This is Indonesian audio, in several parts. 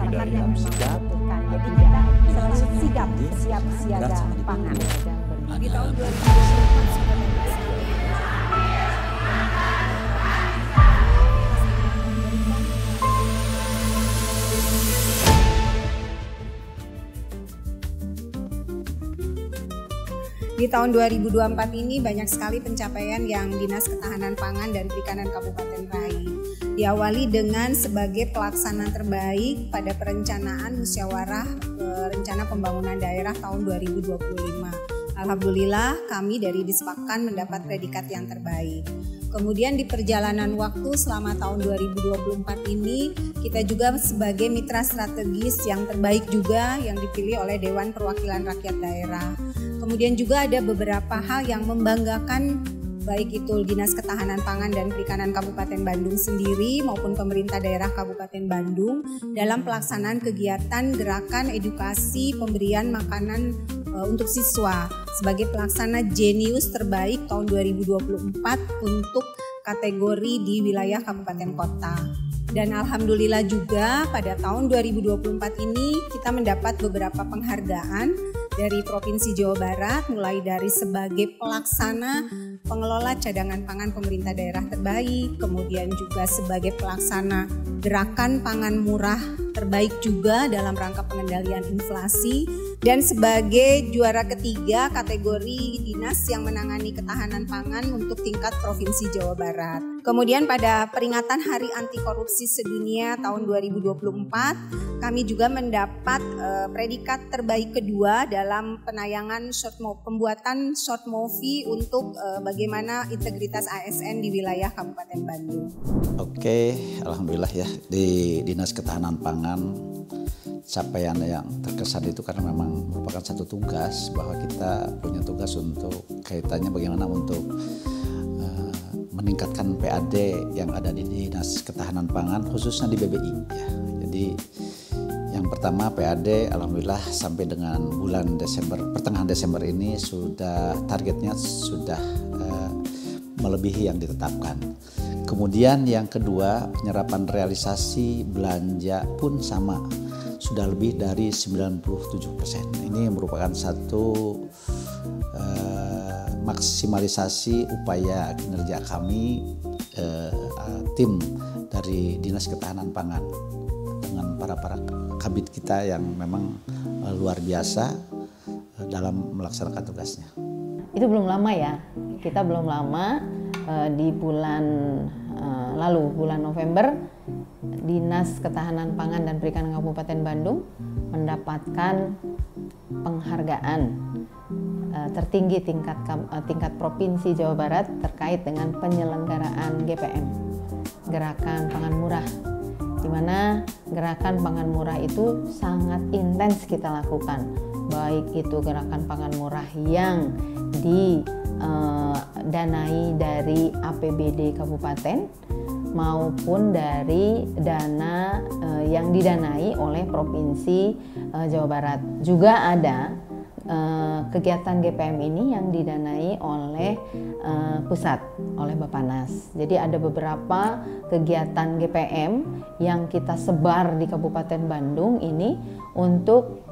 masyarakat yang membutuhkan. Jadi kita selalu sigap, siap siaga pangan. Di tahun 2024 sudah banyak sekali. Di tahun 2024 ini banyak sekali pencapaian yang Dinas Ketahanan Pangan dan Perikanan Kabupaten raih. Diawali dengan sebagai pelaksana terbaik pada perencanaan musyawarah rencana pembangunan daerah tahun 2025. Alhamdulillah kami dari Dispakan mendapat predikat yang terbaik. Kemudian di perjalanan waktu selama tahun 2024 ini kita juga sebagai mitra strategis yang terbaik juga yang dipilih oleh Dewan Perwakilan Rakyat Daerah. Kemudian juga ada beberapa hal yang membanggakan baik itu Dinas Ketahanan Pangan dan Perikanan Kabupaten Bandung sendiri maupun pemerintah daerah Kabupaten Bandung dalam pelaksanaan kegiatan gerakan edukasi pemberian makanan untuk siswa sebagai pelaksana Jenius terbaik tahun 2024 untuk kategori di wilayah kabupaten kota. Dan alhamdulillah juga pada tahun 2024 ini kita mendapat beberapa penghargaan dari Provinsi Jawa Barat, mulai dari sebagai pelaksana pengelola cadangan pangan pemerintah daerah terbaik, kemudian juga sebagai pelaksana gerakan pangan murah terbaik juga dalam rangka pengendalian inflasi, dan sebagai juara ketiga kategori dinas yang menangani ketahanan pangan untuk tingkat Provinsi Jawa Barat. Kemudian pada peringatan Hari Anti Korupsi Sedunia tahun 2024, kami juga mendapat predikat terbaik kedua dalam penayangan pembuatan short movie untuk bagaimana integritas ASN di wilayah Kabupaten Bandung. Oke, alhamdulillah ya di Dinas Ketahanan Pangan capaian yang terkesan itu karena memang merupakan satu tugas bahwa kita punya tugas untuk kaitannya bagaimana untuk meningkatkan PAD yang ada di Dinas Ketahanan Pangan khususnya di BBI ya. Jadi yang pertama PAD alhamdulillah sampai dengan bulan Desember, pertengahan Desember ini sudah targetnya sudah melebihi yang ditetapkan. Kemudian yang kedua penyerapan realisasi belanja pun sama, sudah lebih dari 97%. Ini merupakan satu maksimalisasi upaya kinerja kami tim dari Dinas Ketahanan Pangan dengan para kabid kita yang memang luar biasa dalam melaksanakan tugasnya. Itu belum lama ya, kita belum lama di bulan lalu, bulan November, Dinas Ketahanan Pangan dan Perikanan Kabupaten Bandung mendapatkan penghargaan tertinggi tingkat Provinsi Jawa Barat terkait dengan penyelenggaraan GPM, Gerakan Pangan Murah, di mana Gerakan Pangan Murah itu sangat intens kita lakukan, baik itu gerakan pangan murah yang didanai dari APBD Kabupaten maupun dari dana yang didanai oleh Provinsi Jawa Barat. Juga ada kegiatan GPM ini yang didanai oleh pusat, oleh Bappenas. Jadi ada beberapa kegiatan GPM yang kita sebar di Kabupaten Bandung ini untuk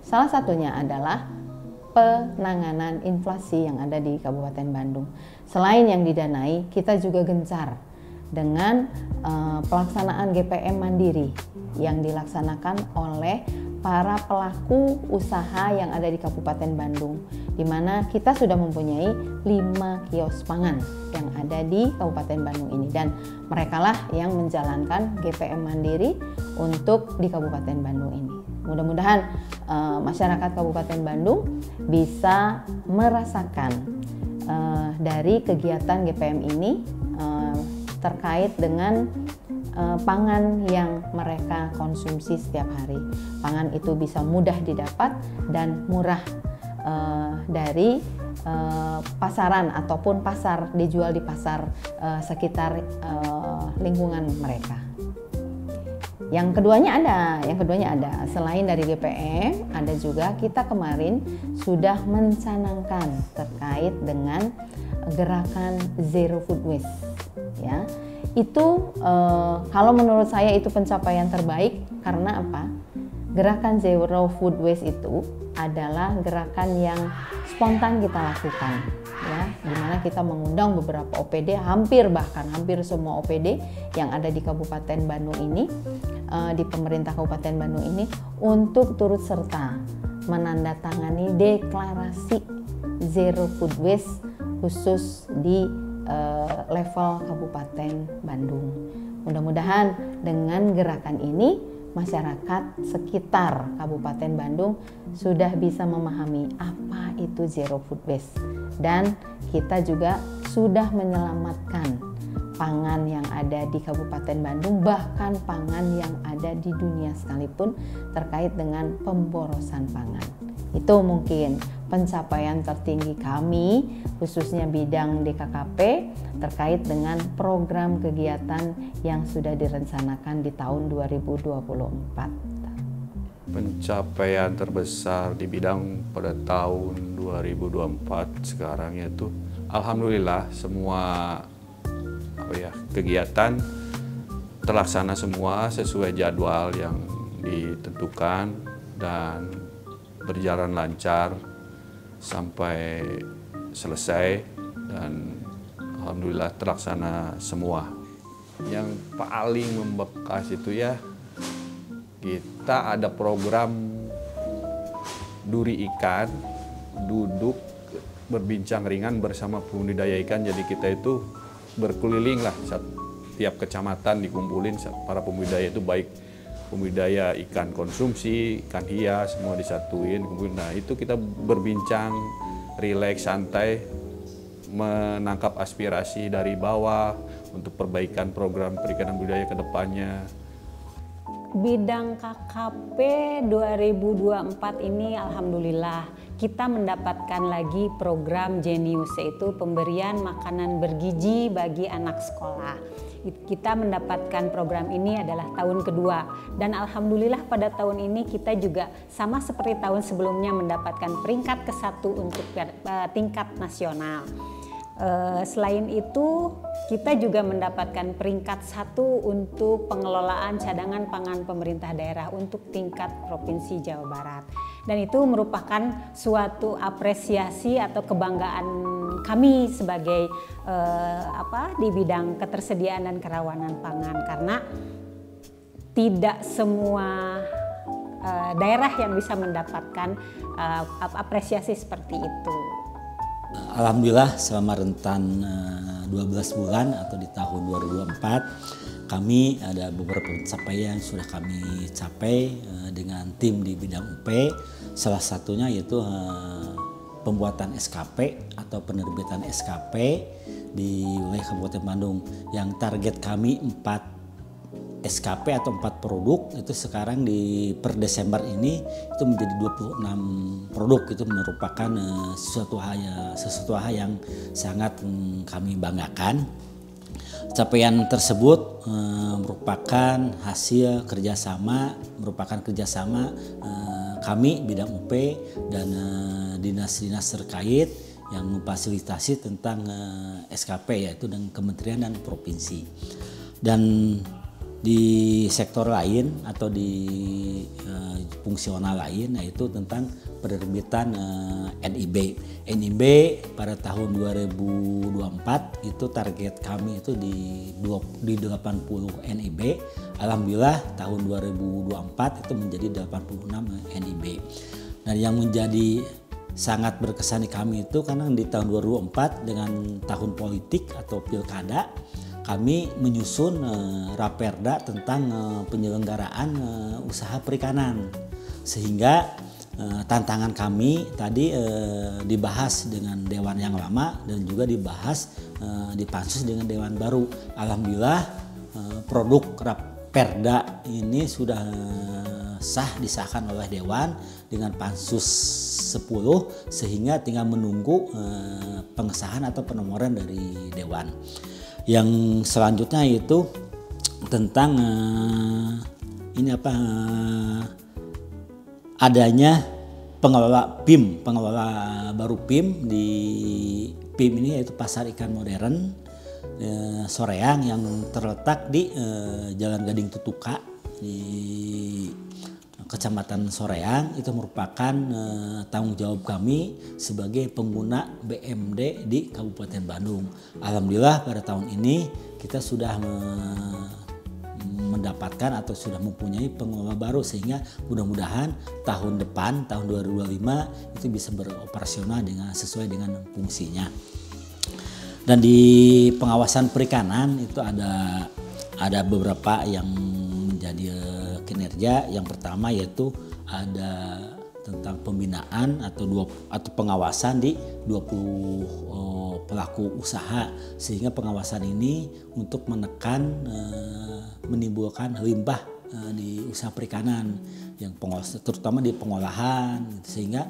salah satunya adalah penanganan inflasi yang ada di Kabupaten Bandung. Selain yang didanai, kita juga gencar dengan pelaksanaan GPM mandiri yang dilaksanakan oleh para pelaku usaha yang ada di Kabupaten Bandung, di mana kita sudah mempunyai 5 kios pangan yang ada di Kabupaten Bandung ini, dan merekalah yang menjalankan GPM mandiri untuk di Kabupaten Bandung ini. Mudah-mudahan masyarakat Kabupaten Bandung bisa merasakan dari kegiatan GPM ini terkait dengan pangan yang mereka konsumsi setiap hari. Pangan itu bisa mudah didapat dan murah dari pasaran ataupun pasar, dijual di pasar sekitar lingkungan mereka. Yang keduanya ada. Selain dari GPM, ada juga kita kemarin sudah mencanangkan terkait dengan gerakan Zero Food Waste, ya, Itu kalau menurut saya itu pencapaian terbaik karena apa? Gerakan Zero Food Waste itu adalah gerakan yang spontan kita lakukan, ya, dimana kita mengundang beberapa OPD, hampir semua OPD yang ada di Kabupaten Bandung ini, di pemerintah Kabupaten Bandung ini, untuk turut serta menandatangani deklarasi Zero Food Waste khusus di level Kabupaten Bandung. Mudah-mudahan dengan gerakan ini masyarakat sekitar Kabupaten Bandung sudah bisa memahami apa itu Zero Food Waste, dan kita juga sudah menyelamatkan pangan yang ada di Kabupaten Bandung, bahkan pangan yang ada di dunia sekalipun terkait dengan pemborosan pangan. Itu mungkin pencapaian tertinggi kami, khususnya bidang DKKP, terkait dengan program kegiatan yang sudah direncanakan di tahun 2024. Pencapaian terbesar di bidang pada tahun 2024 sekarang yaitu alhamdulillah semua kegiatan terlaksana semua sesuai jadwal yang ditentukan dan berjalan lancar sampai selesai, dan alhamdulillah terlaksana semua. Yang paling membekas itu ya, kita ada program duri ikan, duduk berbincang ringan bersama pembudidaya ikan. Jadi kita itu berkeliling lah, setiap kecamatan dikumpulin para pembudidaya itu, baik pembudidaya ikan konsumsi, ikan hias, semua disatuin. Nah itu kita berbincang, rileks, santai, menangkap aspirasi dari bawah untuk perbaikan program perikanan budidaya ke depannya. Bidang KKP 2024 ini alhamdulillah kita mendapatkan lagi program Jenius, yaitu pemberian makanan bergizi bagi anak sekolah. Kita mendapatkan program ini adalah tahun kedua, dan alhamdulillah pada tahun ini kita juga sama seperti tahun sebelumnya mendapatkan peringkat ke-1 untuk tingkat nasional. Selain itu kita juga mendapatkan peringkat 1 untuk pengelolaan cadangan pangan pemerintah daerah untuk tingkat Provinsi Jawa Barat, dan itu merupakan suatu apresiasi atau kebanggaan kami sebagai di bidang ketersediaan dan kerawanan pangan, karena tidak semua daerah yang bisa mendapatkan apresiasi seperti itu. Alhamdulillah selama rentan 12 bulan atau di tahun 2024 kami ada beberapa pencapaian yang sudah kami capai dengan tim di bidang UP. Salah satunya yaitu pembuatan SKP atau penerbitan SKP di wilayah Kabupaten Bandung, yang target kami 4 SKP atau 4 produk itu sekarang per Desember ini itu menjadi 26 produk. Itu merupakan sesuatu hal yang sangat kami banggakan. Capaian tersebut merupakan hasil kerjasama kami bidang UP dan dinas-dinas terkait yang memfasilitasi tentang SKP, yaitu dengan kementerian dan provinsi. Dan di sektor lain atau di fungsional lain, yaitu tentang penerbitan NIB. NIB pada tahun 2024 itu target kami itu di 80 NIB. Alhamdulillah tahun 2024 itu menjadi 86 NIB. Dan yang menjadi sangat berkesan di kami itu karena di tahun 2024 dengan tahun politik atau pilkada, kami menyusun raperda tentang penyelenggaraan usaha perikanan, sehingga tantangan kami tadi dibahas dengan dewan yang lama dan juga dibahas di pansus dengan dewan baru. Alhamdulillah produk raperda ini sudah disahkan oleh dewan dengan pansus 10, sehingga tinggal menunggu pengesahan atau penomoran dari dewan. Yang selanjutnya itu tentang adanya pengelola baru PIM di PIM ini, yaitu pasar ikan modern. Soreang yang terletak di Jalan Gading Tutuka di Kecamatan Soreang. Itu merupakan tanggung jawab kami sebagai pengguna BMD di Kabupaten Bandung. Alhamdulillah pada tahun ini kita sudah mendapatkan atau sudah mempunyai pengelola baru, sehingga mudah-mudahan tahun depan, tahun 2025 itu bisa beroperasional sesuai dengan fungsinya. Dan di pengawasan perikanan itu ada beberapa yang menjadi kinerja. Yang pertama yaitu ada tentang pembinaan atau pengawasan di 20 pelaku usaha, sehingga pengawasan ini untuk menekan menimbulkan limbah di usaha perikanan yang terutama di pengolahan, sehingga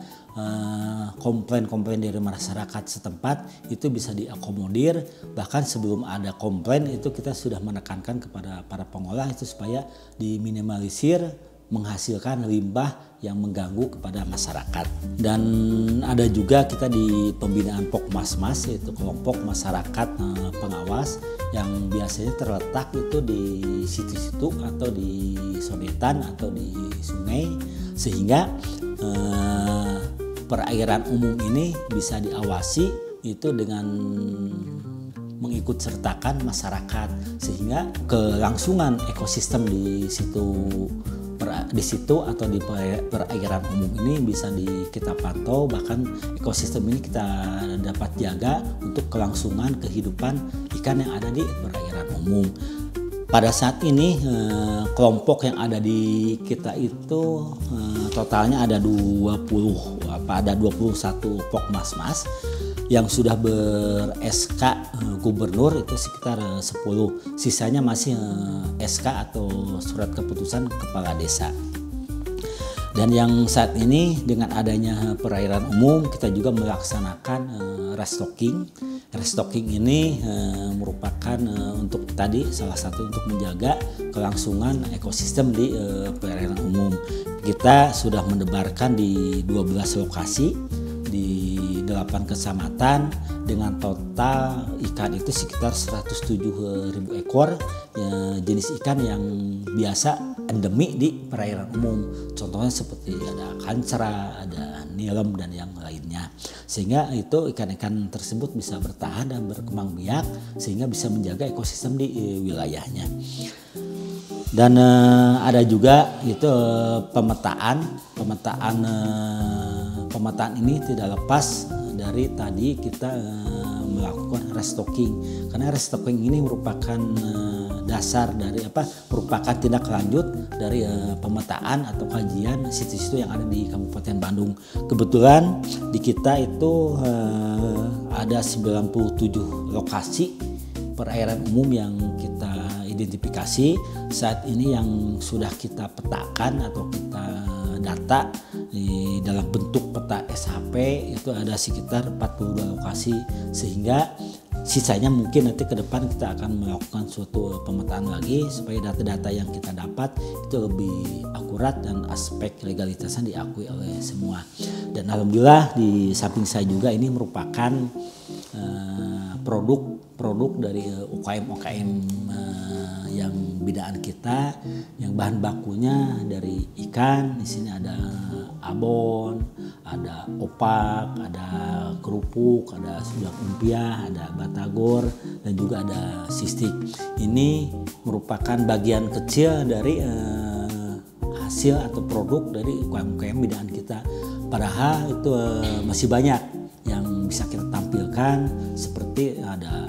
komplain-komplain dari masyarakat setempat itu bisa diakomodir. Bahkan sebelum ada komplain itu kita sudah menekankan kepada para pengolah itu supaya diminimalisir menghasilkan limbah yang mengganggu kepada masyarakat. Dan ada juga kita di pembinaan Pokmasmas, yaitu kelompok masyarakat pengawas yang biasanya terletak itu di situ-situ atau di sodetan atau di sungai, sehingga perairan umum ini bisa diawasi itu dengan mengikut sertakan masyarakat, sehingga kelangsungan ekosistem di situ atau di perairan umum ini bisa kita pantau. Bahkan ekosistem ini kita dapat jaga untuk kelangsungan kehidupan ikan yang ada di perairan umum. Pada saat ini kelompok yang ada di kita itu totalnya ada 21 Pokmasmas yang sudah ber-SK gubernur itu sekitar 10. Sisanya masih SK atau surat keputusan kepala desa. Dan yang saat ini dengan adanya perairan umum kita juga melaksanakan restocking. Restocking ini merupakan untuk tadi salah satu untuk menjaga kelangsungan ekosistem di perairan umum. Kita sudah mendebarkan di 12 lokasi di 8 kecamatan dengan total ikan itu sekitar 107.000 ekor jenis ikan yang biasa endemik di perairan umum. Contohnya seperti ada kancra, ada nilem dan yang lainnya. Sehingga itu ikan-ikan tersebut bisa bertahan dan berkembang biak sehingga bisa menjaga ekosistem di wilayahnya. Dan ada juga itu pemetaan ini tidak lepas dari tadi kita melakukan restocking, karena restocking ini merupakan dasar dari merupakan tindak lanjut dari pemetaan atau kajian situ-situ yang ada di Kabupaten Bandung. Kebetulan di kita itu ada 97 lokasi perairan umum yang kita identifikasi. Saat ini yang sudah kita petakan atau kita data di dalam bentuk peta SHP itu ada sekitar 42 lokasi, sehingga sisanya mungkin nanti ke depan kita akan melakukan suatu pemetaan lagi supaya data-data yang kita dapat itu lebih akurat dan aspek legalitasnya diakui oleh semua. Dan alhamdulillah di samping saya juga ini merupakan produk dari UKM yang binaan kita, yang bahan bakunya dari ikan. Di sini ada abon, ada opak, ada kerupuk, ada sudak lumpia, ada batagor, dan juga ada sistik. Ini merupakan bagian kecil dari hasil atau produk dari UKM binaan kita. Padahal itu masih banyak yang bisa kita tampilkan, seperti ada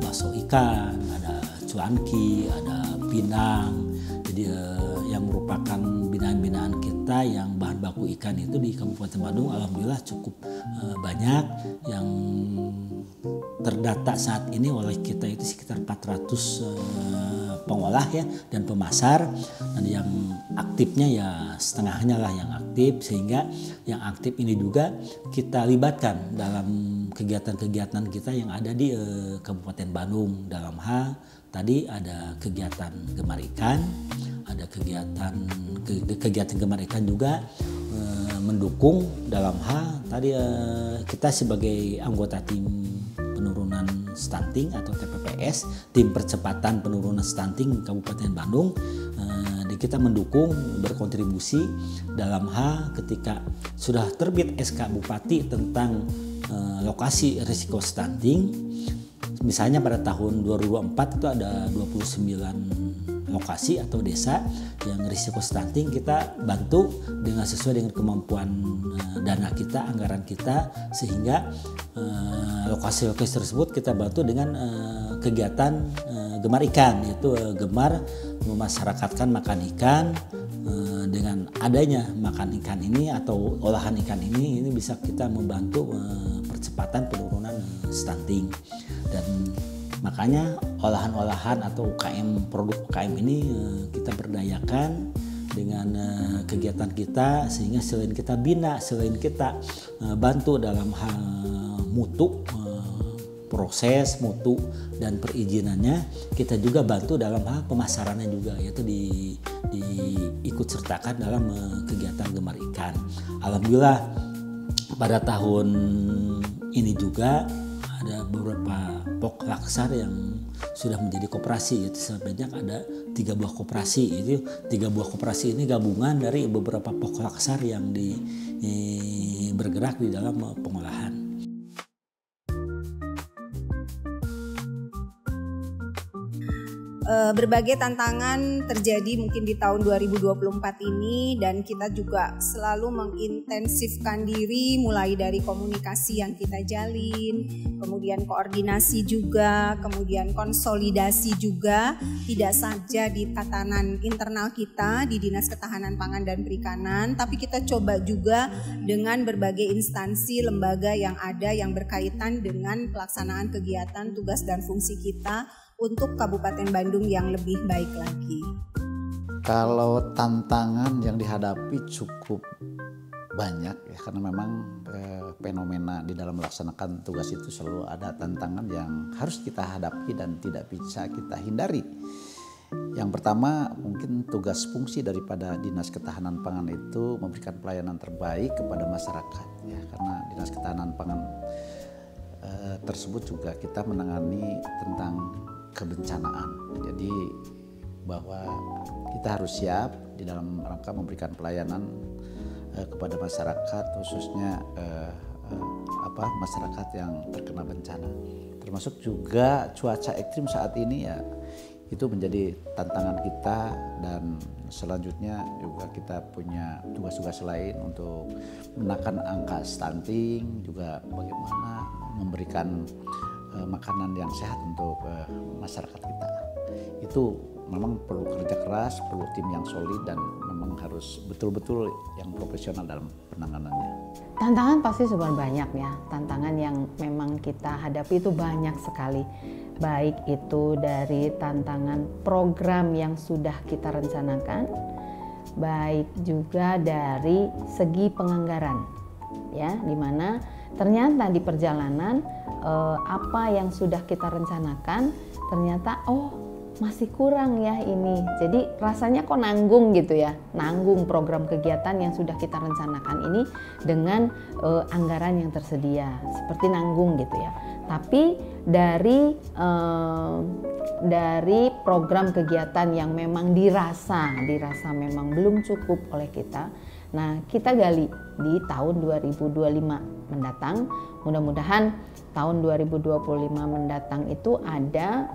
bakso ikan, ada cuanki, ada pinang. Jadi yang merupakan binaan-binaan kita yang bahan baku ikan itu di Kabupaten Bandung alhamdulillah cukup banyak. Yang terdata saat ini oleh kita itu sekitar 400 pengolah ya dan pemasar, dan yang aktifnya ya setengahnya lah yang aktif, sehingga yang aktif ini juga kita libatkan dalam kegiatan-kegiatan kita yang ada di Kabupaten Bandung. Dalam hal tadi ada kegiatan gemar ikan, ada kegiatan gemar ikan juga mendukung dalam hal tadi kita sebagai anggota tim penurunan stunting atau TPPS, tim percepatan penurunan stunting Kabupaten Bandung. Kita mendukung, berkontribusi dalam hal ketika sudah terbit SK Bupati tentang lokasi risiko stunting. Misalnya pada tahun 2004 itu ada 29 lokasi atau desa yang risiko stunting, kita bantu dengan sesuai dengan kemampuan dana kita, anggaran kita, sehingga lokasi-lokasi tersebut kita bantu dengan kegiatan gemar ikan, yaitu gemar memasyarakatkan makan ikan. Dengan adanya makan ikan ini atau olahan ikan ini bisa kita membantu percepatan penurunan stunting. Dan makanya olahan-olahan atau UKM, produk UKM ini kita berdayakan dengan kegiatan kita, sehingga selain kita bina, selain kita bantu dalam hal mutu, proses mutu dan perizinannya, kita juga bantu dalam hal pemasarannya juga, yaitu diikut sertakan dalam kegiatan gemar ikan. Alhamdulillah pada tahun ini juga ada beberapa pok laksar yang sudah menjadi koperasi, yaitu sebanyak ada 3 buah koperasi. Itu 3 buah koperasi ini gabungan dari beberapa pok laksar yang bergerak di dalam pengolahan. Berbagai tantangan terjadi mungkin di tahun 2024 ini, dan kita juga selalu mengintensifkan diri, mulai dari komunikasi yang kita jalin, kemudian koordinasi juga, kemudian konsolidasi juga, tidak saja di tatanan internal kita di Dinas Ketahanan Pangan dan Perikanan, tapi kita coba juga dengan berbagai instansi lembaga yang ada yang berkaitan dengan pelaksanaan kegiatan tugas dan fungsi kita untuk Kabupaten Bandung yang lebih baik lagi. Kalau tantangan yang dihadapi cukup banyak ya, karena memang fenomena di dalam melaksanakan tugas itu selalu ada tantangan yang harus kita hadapi dan tidak bisa kita hindari. Yang pertama, mungkin tugas fungsi daripada Dinas Ketahanan Pangan itu memberikan pelayanan terbaik kepada masyarakat ya, karena Dinas Ketahanan Pangan tersebut juga kita menangani tentang kebencanaan. Jadi bahwa kita harus siap di dalam rangka memberikan pelayanan kepada masyarakat, khususnya masyarakat yang terkena bencana. Termasuk juga cuaca ekstrim saat ini ya, itu menjadi tantangan kita, dan selanjutnya juga kita punya tugas-tugas lain untuk menekan angka stunting, juga bagaimana memberikan makanan yang sehat untuk masyarakat kita. Itu memang perlu kerja keras, perlu tim yang solid, dan memang harus betul-betul yang profesional dalam penanganannya. Tantangan pasti super banyak ya, tantangan yang memang kita hadapi itu banyak sekali. Baik itu dari tantangan program yang sudah kita rencanakan, baik juga dari segi penganggaran ya, dimana ternyata di perjalanan apa yang sudah kita rencanakan ternyata masih kurang ya ini. Jadi rasanya kok nanggung gitu ya, nanggung program kegiatan yang sudah kita rencanakan ini dengan anggaran yang tersedia, seperti nanggung gitu ya. Tapi dari program kegiatan yang memang dirasa memang belum cukup oleh kita, nah kita gali di tahun 2025 mendatang. Mudah-mudahan tahun 2025 mendatang itu ada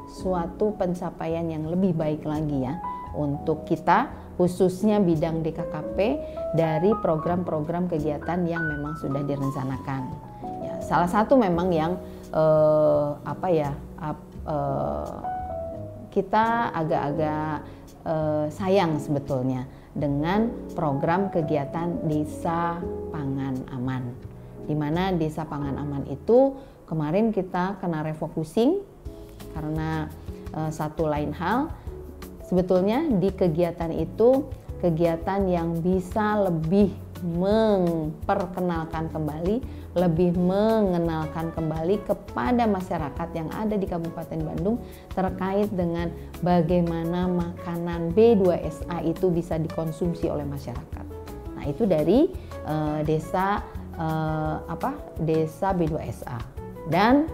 suatu pencapaian yang lebih baik lagi ya untuk kita, khususnya bidang DKKP, dari program-program kegiatan yang memang sudah direncanakan. Ya, salah satu memang yang kita agak-agak sayang sebetulnya dengan program kegiatan Desa Pangan Aman, di mana Desa Pangan Aman itu kemarin kita kena refocusing karena satu lain hal. Sebetulnya di kegiatan itu kegiatan yang bisa lebih memperkenalkan kembali, lebih mengenalkan kembali kepada masyarakat yang ada di Kabupaten Bandung terkait dengan bagaimana makanan B2SA itu bisa dikonsumsi oleh masyarakat. Nah, itu dari Desa Desa B2SA. Dan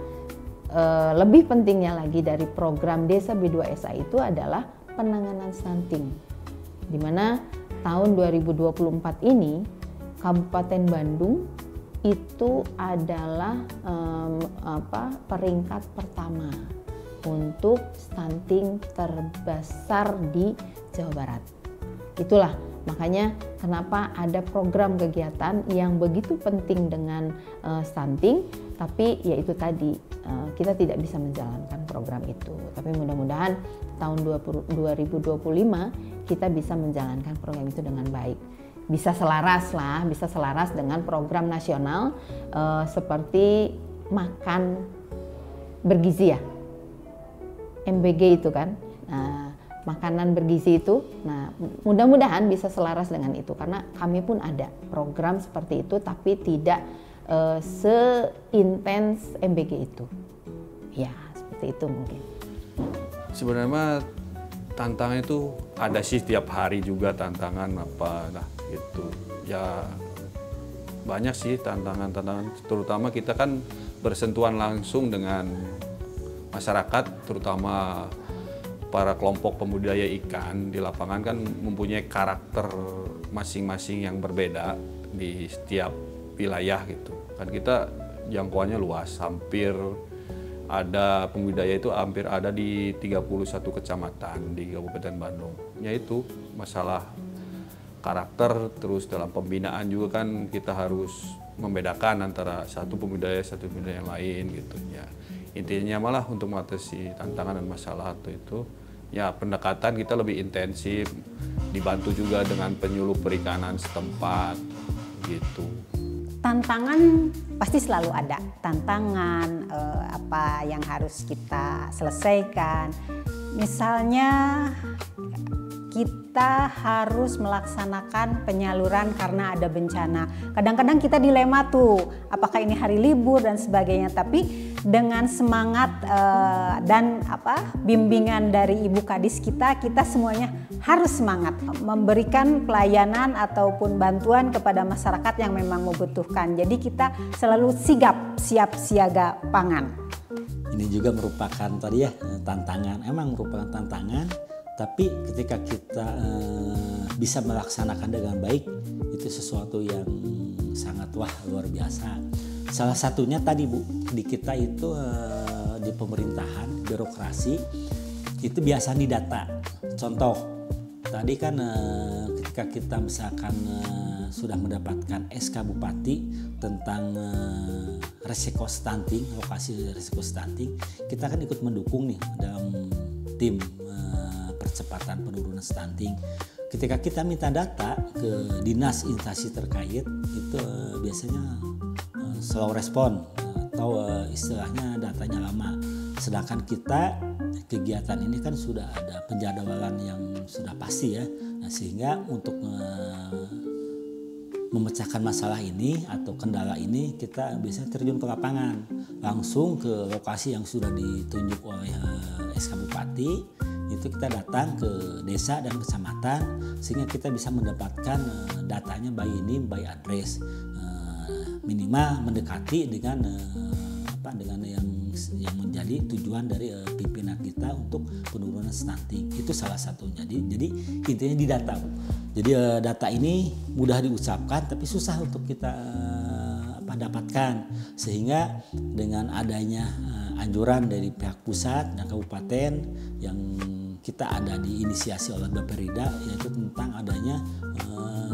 lebih pentingnya lagi dari program Desa B2SA itu adalah penanganan stunting, di mana tahun 2024 ini Kabupaten Bandung itu adalah peringkat pertama untuk stunting terbesar di Jawa Barat. Itulah makanya kenapa ada program kegiatan yang begitu penting dengan stunting, tapi yaitu tadi kita tidak bisa menjalankan program itu. Tapi mudah-mudahan tahun 2025 kita bisa menjalankan program itu dengan baik. Bisa selaras dengan program nasional seperti makan bergizi ya, MBG itu kan. Nah, makanan bergizi itu, nah mudah-mudahan bisa selaras dengan itu karena kami pun ada program seperti itu, tapi tidak seintens MBG itu. Ya seperti itu mungkin. Sebenarnya tantangan itu ada sih tiap hari juga tantangan gitu. Ya banyak sih tantangan, terutama kita kan bersentuhan langsung dengan masyarakat, terutama para kelompok pembudidaya ikan di lapangan kan mempunyai karakter masing-masing yang berbeda di setiap wilayah gitu. Kan kita jangkauannya luas, hampir ada pembudidaya itu hampir ada di 31 kecamatan di Kabupaten Bandung. Yaitu masalah karakter, terus dalam pembinaan juga kan kita harus membedakan antara satu pembudidaya yang lain gitu ya. Intinya malah untuk mengatasi tantangan dan masalah itu ya pendekatan kita lebih intensif, dibantu juga dengan penyuluh perikanan setempat gitu. Tantangan pasti selalu ada, tantangan apa yang harus kita selesaikan. Misalnya kita harus melaksanakan penyaluran karena ada bencana. Kadang-kadang kita dilema tuh, apakah ini hari libur dan sebagainya. Tapi dengan semangat dan bimbingan dari Ibu Kadis kita semuanya harus semangat memberikan pelayanan ataupun bantuan kepada masyarakat yang memang membutuhkan. Jadi kita selalu sigap, siap siaga pangan. Ini juga merupakan tadi ya tantangan, emang merupakan tantangan. Tapi ketika kita bisa melaksanakan dengan baik, itu sesuatu yang sangat luar biasa. Salah satunya tadi Bu, di kita itu di pemerintahan, birokrasi, itu biasa didata. Contoh, tadi kan ketika kita misalkan sudah mendapatkan SK Bupati tentang resiko stunting, lokasi resiko stunting, kita kan ikut mendukung nih dalam tim percepatan penurunan stunting. Ketika kita minta data ke dinas instansi terkait, itu biasanya slow respon atau istilahnya datanya lama. Sedangkan kita kegiatan ini kan sudah ada penjadwalan yang sudah pasti ya. Nah, sehingga untuk memecahkan masalah ini atau kendala ini kita biasanya terjun ke lapangan, langsung ke lokasi yang sudah ditunjuk oleh SK Bupati. Itu kita datang ke desa dan kecamatan sehingga kita bisa mendapatkan datanya by name, by address, minimal mendekati dengan dengan yang menjadi tujuan dari pimpinan kita untuk penurunan stunting. Itu salah satunya. Jadi intinya di data. Jadi data ini mudah diucapkan tapi susah untuk kita dapatkan, sehingga dengan adanya anjuran dari pihak pusat dan kabupaten yang kita ada diinisiasi oleh Bapperida, yaitu tentang adanya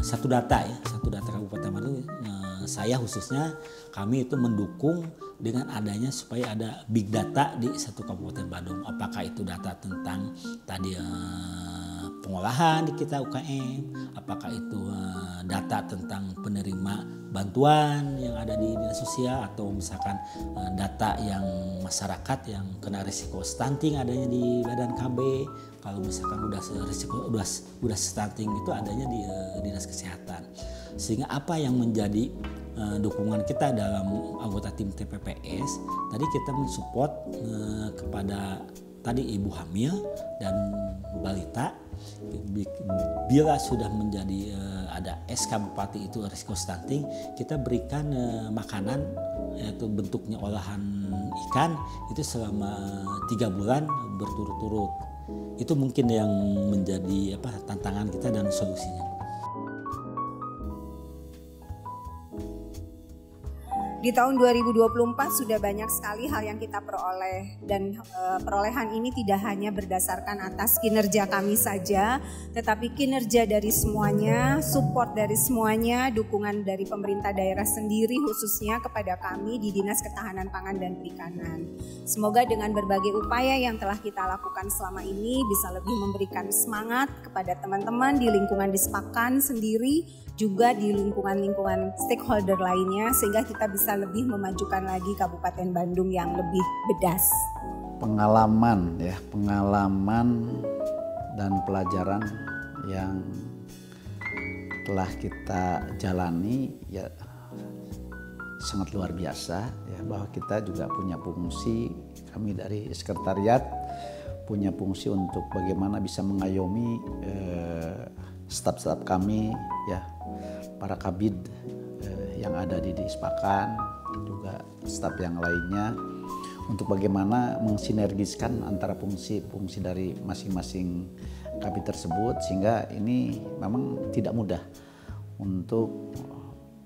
satu data Kabupaten Bandung. Saya khususnya kami itu mendukung dengan adanya supaya ada big data di satu Kabupaten Bandung. Apakah itu data tentang tadi pengolahan di kita UKM, apakah itu data tentang penerima bantuan yang ada di dinas sosial, atau misalkan data yang masyarakat yang kena risiko stunting adanya di Badan KB. Kalau misalkan udah stunting itu adanya di dinas kesehatan. Sehingga apa yang menjadi dukungan kita dalam anggota tim TPPS, tadi kita mensupport kepada tadi ibu hamil dan balita Bila sudah menjadi ada SK Bupati itu risiko stunting, kita berikan makanan yaitu bentuknya olahan ikan itu selama 3 bulan berturut-turut. Itu mungkin yang menjadi tantangan kita dan solusinya. Di tahun 2024 sudah banyak sekali hal yang kita peroleh, dan perolehan ini tidak hanya berdasarkan atas kinerja kami saja, tetapi kinerja dari semuanya, support dari semuanya, dukungan dari pemerintah daerah sendiri khususnya kepada kami di Dinas Ketahanan Pangan dan Perikanan. Semoga dengan berbagai upaya yang telah kita lakukan selama ini bisa lebih memberikan semangat kepada teman-teman di lingkungan Dispakan sendiri, juga di lingkungan-lingkungan stakeholder lainnya, sehingga kita bisa lebih memajukan lagi Kabupaten Bandung yang lebih bedas. Pengalaman dan pelajaran yang telah kita jalani ya sangat luar biasa ya, bahwa kita juga punya fungsi, kami dari sekretariat punya fungsi untuk bagaimana bisa mengayomi staf-staf kami ya, para kabid yang ada di Dispakan, juga staf yang lainnya, untuk bagaimana mensinergiskan antara fungsi-fungsi dari masing-masing kabid tersebut, sehingga ini memang tidak mudah untuk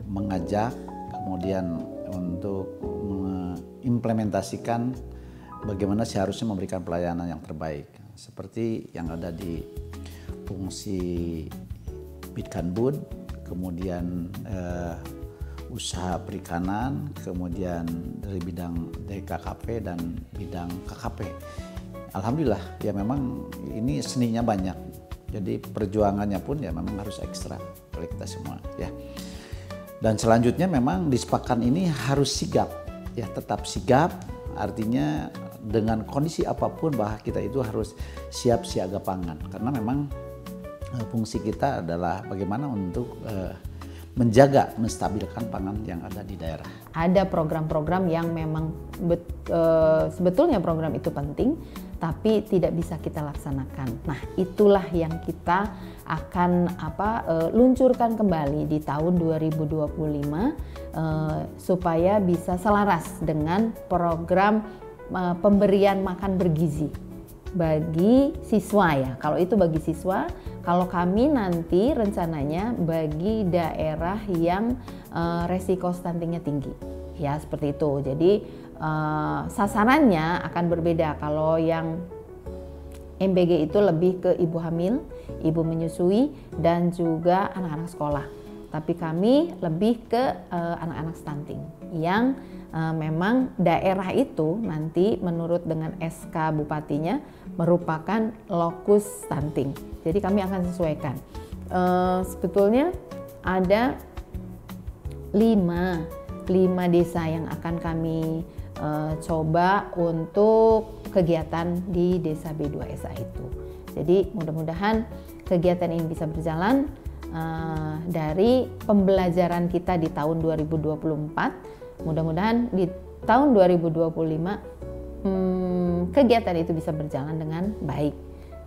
mengajak, kemudian untuk mengimplementasikan bagaimana seharusnya memberikan pelayanan yang terbaik, seperti yang ada di fungsi Bidkanbud, kemudian usaha perikanan, kemudian dari bidang DKKP dan bidang KKP. Alhamdulillah ya, memang ini seninya banyak, jadi perjuangannya pun ya memang harus ekstra oleh kita semua ya. Dan selanjutnya memang Dispakan ini harus sigap ya, tetap sigap, artinya dengan kondisi apapun bahwa kita itu harus siap siaga pangan, karena memang fungsi kita adalah bagaimana untuk menjaga, menstabilkan pangan yang ada di daerah. Ada program-program yang memang sebetulnya program itu penting, tapi tidak bisa kita laksanakan. Nah, itulah yang kita akan luncurkan kembali di tahun 2025 supaya bisa selaras dengan program pemberian makan bergizi bagi siswa ya. Kalau itu bagi siswa, kalau kami nanti rencananya bagi daerah yang resiko stuntingnya tinggi. Ya, seperti itu. Jadi sasarannya akan berbeda. Kalau yang MBG itu lebih ke ibu hamil, ibu menyusui, dan juga anak-anak sekolah. Tapi kami lebih ke anak-anak stunting yang memang daerah itu nanti menurut dengan SK Bupatinya merupakan lokus stunting. Jadi kami akan sesuaikan. Sebetulnya ada 5 desa yang akan kami coba untuk kegiatan di desa B2SA itu. Jadi mudah-mudahan kegiatan ini bisa berjalan dari pembelajaran kita di tahun 2024. Mudah-mudahan di tahun 2025 kegiatan itu bisa berjalan dengan baik.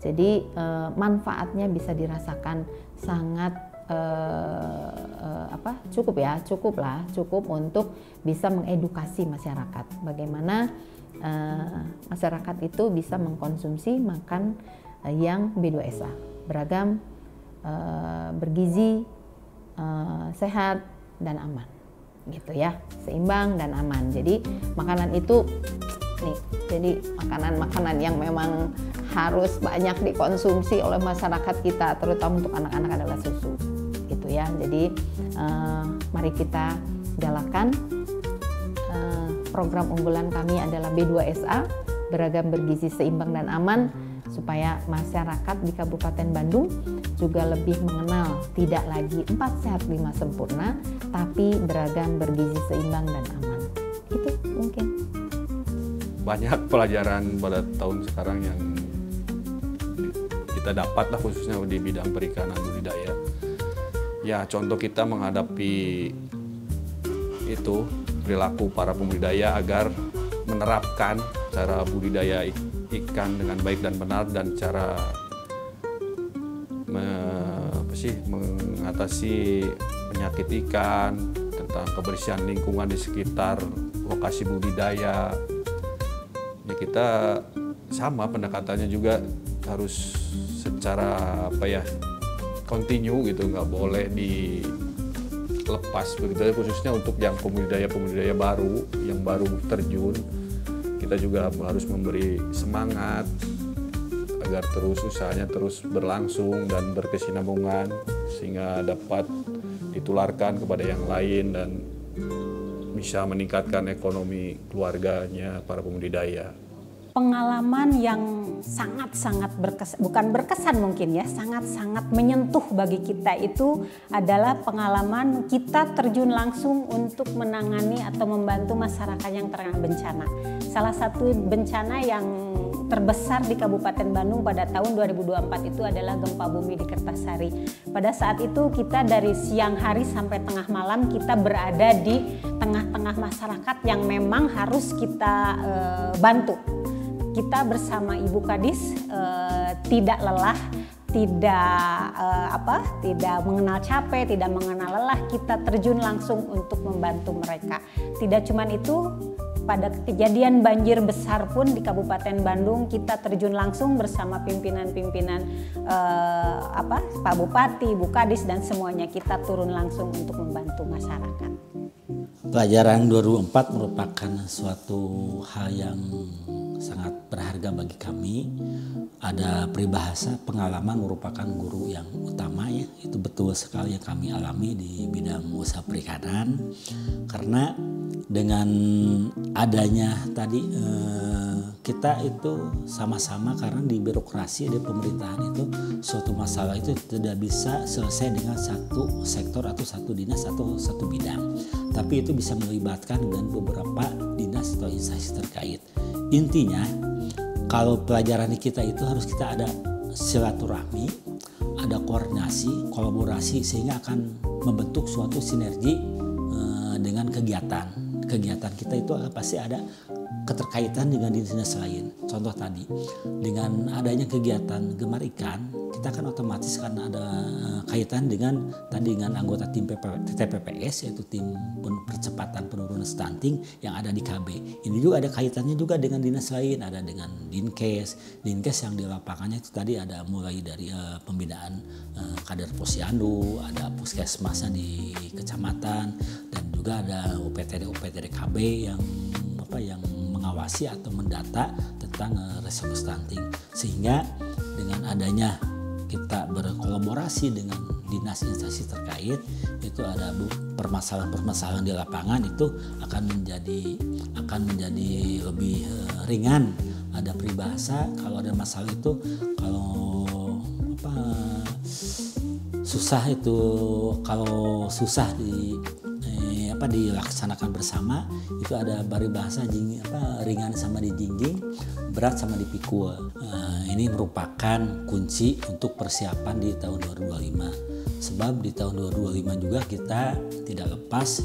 Jadi manfaatnya bisa dirasakan sangat cukup untuk bisa mengedukasi masyarakat. Bagaimana masyarakat itu bisa mengkonsumsi makan yang B2SA, beragam, bergizi, sehat dan aman. Gitu ya, seimbang dan aman. Jadi makanan itu jadi makanan-makanan yang memang harus banyak dikonsumsi oleh masyarakat kita, terutama untuk anak-anak adalah susu. Gitu ya. Jadi mari kita galakan program unggulan kami adalah B2SA, beragam, bergizi, seimbang dan aman, supaya masyarakat di Kabupaten Bandung juga lebih mengenal tidak lagi 4 sehat 5 sempurna, tapi beragam, bergizi, seimbang dan aman. Itu mungkin. Banyak pelajaran pada tahun sekarang yang kita dapat lah, khususnya di bidang perikanan budidaya. Ya, contoh kita menghadapi itu perilaku para pembudidaya agar menerapkan cara budidaya ikan dengan baik dan benar, dan cara mengatasi penyakit ikan, tentang kebersihan lingkungan di sekitar lokasi budidaya. Ya, kita sama pendekatannya juga harus secara kontinu gitu, nggak boleh dilepas begitu, khususnya untuk yang pembudidaya baru yang baru terjun. Kita juga harus memberi semangat agar terus usahanya terus berlangsung dan berkesinambungan sehingga dapat ditularkan kepada yang lain dan bisa meningkatkan ekonomi keluarganya para pembudidaya. Pengalaman yang sangat-sangat bukan berkesan mungkin ya, sangat-sangat menyentuh bagi kita itu adalah pengalaman kita terjun langsung untuk menangani atau membantu masyarakat yang terkena bencana. Salah satu bencana yang terbesar di Kabupaten Bandung pada tahun 2024 itu adalah gempa bumi di Kertasari. Pada saat itu kita dari siang hari sampai tengah malam kita berada di tengah-tengah masyarakat yang memang harus kita bantu. Kita bersama Ibu Kadis tidak lelah, tidak mengenal capek, tidak mengenal lelah, kita terjun langsung untuk membantu mereka. Tidak cuma itu, pada kejadian banjir besar pun di Kabupaten Bandung kita terjun langsung bersama pimpinan-pimpinan Pak Bupati, Ibu Kadis dan semuanya, kita turun langsung untuk membantu masyarakat. Pelajaran 2004 merupakan suatu hal yang sangat berharga bagi kami. Ada peribahasa pengalaman merupakan guru yang utama ya. Itu betul sekali yang kami alami di bidang usaha perikanan. Karena dengan adanya tadi kita itu sama-sama, karena di birokrasi, di pemerintahan itu suatu masalah itu tidak bisa selesai dengan satu sektor atau satu dinas atau satu bidang. Tapi itu bisa melibatkan dengan beberapa dinas atau instansi terkait. Intinya kalau pelajaran kita itu harus kita ada silaturahmi, ada koordinasi, kolaborasi sehingga akan membentuk suatu sinergi dengan kegiatan kita itu pasti ada keterkaitan dengan dinas lain. Contoh tadi dengan adanya kegiatan gemar ikan, kita kan otomatis kan ada kaitan dengan anggota tim TPPS, yaitu tim percepatan penurunan stunting yang ada di KB. Ini juga ada kaitannya juga dengan dinas lain, ada dengan Dinkes yang di lapangannya itu tadi ada mulai dari pembinaan kader posyandu, ada puskesmasnya di kecamatan, dan juga ada UPTD KB yang mengawasi atau mendata tentang resiko stunting. Sehingga dengan adanya kita berkolaborasi dengan dinas instansi terkait, itu ada permasalahan di lapangan itu akan menjadi lebih ringan. Ada peribahasa kalau ada masalah itu kalau susah dilaksanakan bersama, itu ada peribahasa ringan sama dijingjing, berat sama dipikul. Ini merupakan kunci untuk persiapan di tahun 2025. Sebab di tahun 2025 juga kita tidak lepas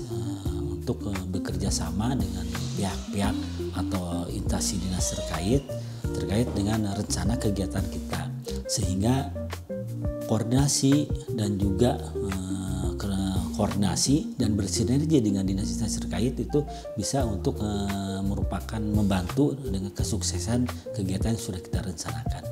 untuk bekerja sama dengan pihak-pihak atau instansi dinas terkait dengan rencana kegiatan kita, sehingga koordinasi dan bersinergi dengan dinas instansi terkait itu bisa untuk merupakan membantu dengan kesuksesan kegiatan yang sudah kita rencanakan.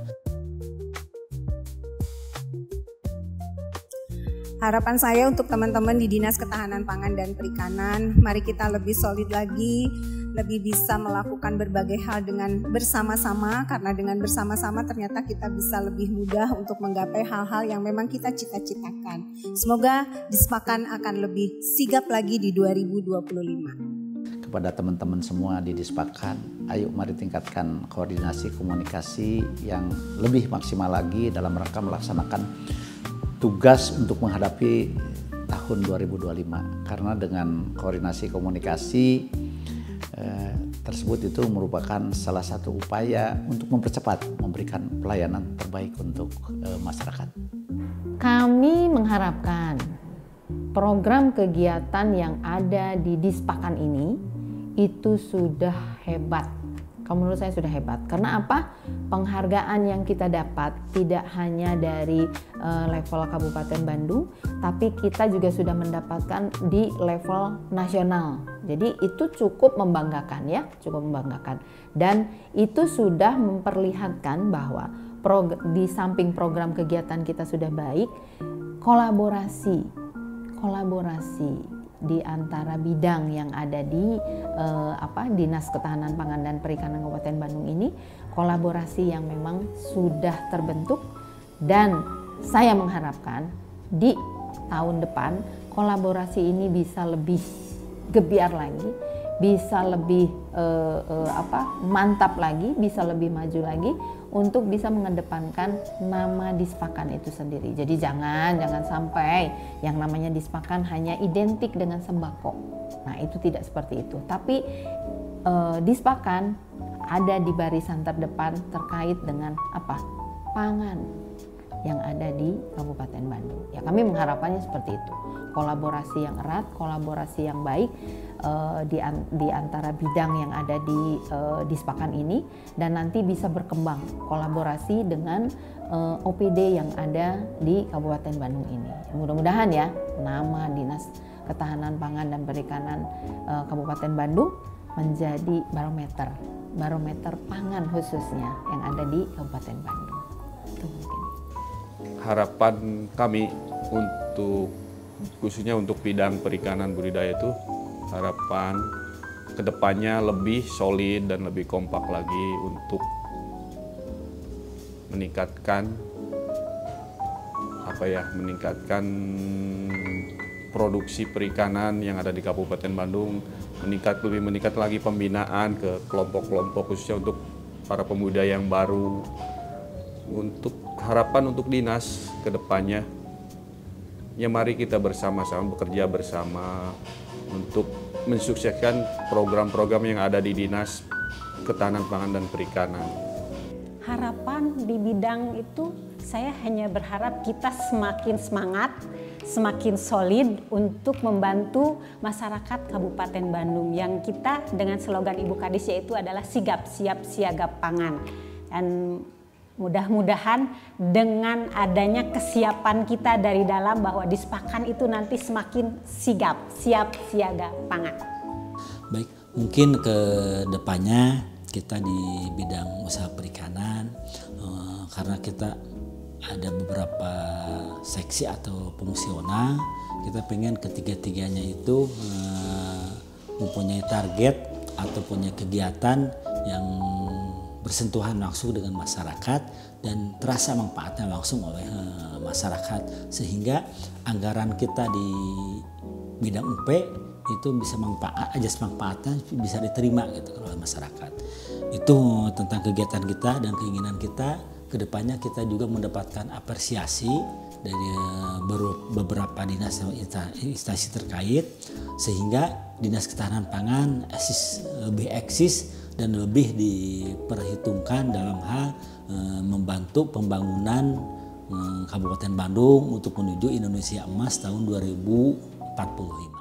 Harapan saya untuk teman-teman di Dinas Ketahanan Pangan dan Perikanan, mari kita lebih solid lagi, lebih bisa melakukan berbagai hal dengan bersama-sama, karena dengan bersama-sama ternyata kita bisa lebih mudah untuk menggapai hal-hal yang memang kita cita-citakan. Semoga Dispakan akan lebih sigap lagi di 2025. Kepada teman-teman semua di Dispakan, ayo mari tingkatkan koordinasi komunikasi yang lebih maksimal lagi dalam rangka melaksanakan tugas untuk menghadapi tahun 2025. Karena dengan koordinasi komunikasi tersebut itu merupakan salah satu upaya untuk mempercepat memberikan pelayanan terbaik untuk masyarakat. Kami mengharapkan program kegiatan yang ada di Dispakan ini itu sudah hebat. Kalau menurut saya sudah hebat. Karena apa? Penghargaan yang kita dapat tidak hanya dari level Kabupaten Bandung, tapi kita juga sudah mendapatkan di level nasional. Jadi itu cukup membanggakan ya, cukup membanggakan. Dan itu sudah memperlihatkan bahwa di samping program kegiatan kita sudah baik, kolaborasi di antara bidang yang ada di Dinas Ketahanan Pangan dan Perikanan Kabupaten Bandung ini, kolaborasi yang memang sudah terbentuk, dan saya mengharapkan di tahun depan kolaborasi ini bisa lebih gebiar lagi, bisa lebih mantap lagi, bisa lebih maju lagi untuk bisa mengedepankan nama Dispakan itu sendiri. Jadi jangan sampai yang namanya Dispakan hanya identik dengan sembako. Nah, itu tidak seperti itu. Tapi Dispakan ada di barisan terdepan terkait dengan pangan yang ada di Kabupaten Bandung. Ya, kami mengharapkannya seperti itu. Kolaborasi yang erat, kolaborasi yang baik di antara bidang yang ada di Dispakan ini, dan nanti bisa berkembang kolaborasi dengan OPD yang ada di Kabupaten Bandung ini. Mudah-mudahan ya nama Dinas Ketahanan Pangan dan Perikanan Kabupaten Bandung menjadi barometer pangan khususnya yang ada di Kabupaten Bandung. Itu mungkin. Harapan kami khususnya untuk bidang perikanan budidaya itu, harapan kedepannya lebih solid dan lebih kompak lagi untuk meningkatkan produksi perikanan yang ada di Kabupaten Bandung, lebih meningkat lagi pembinaan ke kelompok-kelompok khususnya untuk para pemuda yang baru. Untuk harapan untuk dinas kedepannya, ya mari kita bersama-sama bekerja bersama untuk mensukseskan program-program yang ada di Dinas Ketahanan Pangan dan Perikanan. Harapan di bidang itu, saya hanya berharap kita semakin semangat, semakin solid untuk membantu masyarakat Kabupaten Bandung yang kita dengan slogan Ibu Kadis yaitu adalah sigap, siap, siaga, pangan. Dan mudah-mudahan dengan adanya kesiapan kita dari dalam bahwa Dispakan itu nanti semakin sigap, siap, siaga, pangan. Baik, mungkin ke depannya kita di bidang usaha perikanan, karena kita ada beberapa seksi atau fungsional, kita pengen ketiga-tiganya itu mempunyai target atau punya kegiatan yang bersentuhan langsung dengan masyarakat dan terasa manfaatnya langsung oleh masyarakat, sehingga anggaran kita di bidang UP itu bisa manfaatnya bisa diterima gitu oleh masyarakat. Itu tentang kegiatan kita dan keinginan kita. Kedepannya kita juga mendapatkan apresiasi dari beberapa dinas instansi terkait, sehingga Dinas Ketahanan Pangan lebih eksis dan lebih diperhitungkan dalam hal membantu pembangunan Kabupaten Bandung untuk menuju Indonesia Emas tahun 2045.